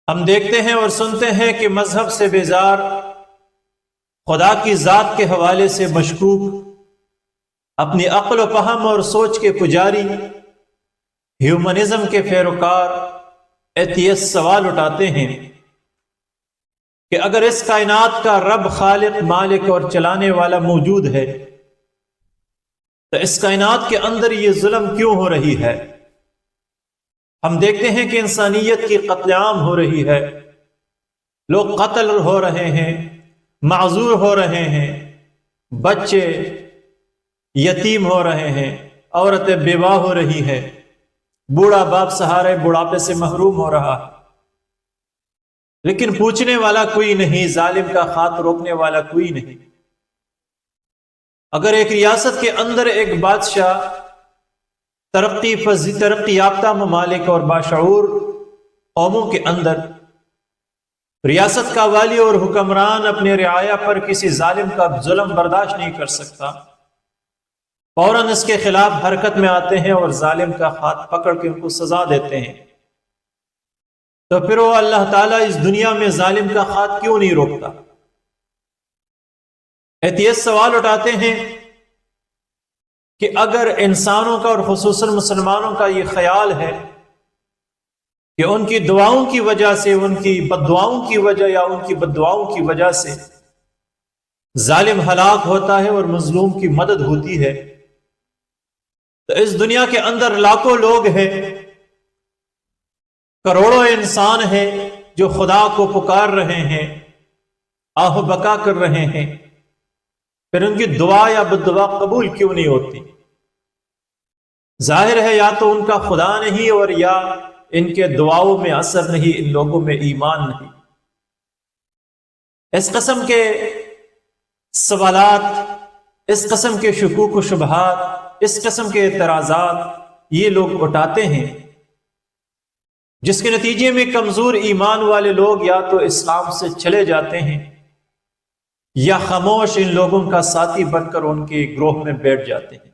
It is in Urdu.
ہم دیکھتے ہیں اور سنتے ہیں کہ مذہب سے بیزار، خدا کی ذات کے حوالے سے مشکوک، اپنی عقل و فہم اور سوچ کے پجاری، ہیومنزم کے پیروکار ایتھیسٹ سوال اٹھاتے ہیں کہ اگر اس کائنات کا رب، خالق، مالک اور چلانے والا موجود ہے تو اس کائنات کے اندر یہ ظلم کیوں ہو رہی ہے؟ ہم دیکھتے ہیں کہ انسانیت کی قتل عام ہو رہی ہے، لوگ قتل ہو رہے ہیں، معذور ہو رہے ہیں، بچے یتیم ہو رہے ہیں، عورتیں بیوہ ہو رہی ہیں، بوڑھا باپ سہارے بڑھاپے سے محروم ہو رہا ہے، لیکن پوچھنے والا کوئی نہیں، ظالم کا ہاتھ روکنے والا کوئی نہیں۔ اگر ایک ریاست کے اندر ایک بادشاہ ترقی یافتہ ممالک اور باشعور قوموں کے اندر ریاست کا والی اور حکمران اپنے رعایا پر کسی ظالم کا ظلم برداشت نہیں کر سکتا، فوراً اس کے خلاف حرکت میں آتے ہیں اور ظالم کا ہاتھ پکڑ کے ان کو سزا دیتے ہیں، تو پھر وہ اللہ تعالیٰ اس دنیا میں ظالم کا ہاتھ کیوں نہیں روکتا؟ ایتھیسٹ سوال اٹھاتے ہیں کہ اگر انسانوں کا اور خصوصاً مسلمانوں کا یہ خیال ہے کہ ان کی دعاؤں کی وجہ سے، ان کی بددعاؤں کی وجہ یا ان کی بددعاؤں کی وجہ سے ظالم ہلاک ہوتا ہے اور مظلوم کی مدد ہوتی ہے، تو اس دنیا کے اندر لاکھوں لوگ ہیں، کروڑوں انسان ہیں جو خدا کو پکار رہے ہیں، آہ و بکا کر رہے ہیں، پھر ان کی دعا یا بددعا قبول کیوں نہیں ہوتی؟ ظاہر ہے یا تو ان کا خدا نہیں اور یا ان کے دعاؤں میں اثر نہیں، ان لوگوں میں ایمان نہیں۔ اس قسم کے سوالات، اس قسم کے شکوک و شبہات، اس قسم کے اعتراضات یہ لوگ اٹھاتے ہیں، جس کے نتیجے میں کمزور ایمان والے لوگ یا تو اسلام سے چلے جاتے ہیں یا خاموش ان لوگوں کا ساتھی بن کر ان کے گروہ میں بیٹھ جاتے ہیں۔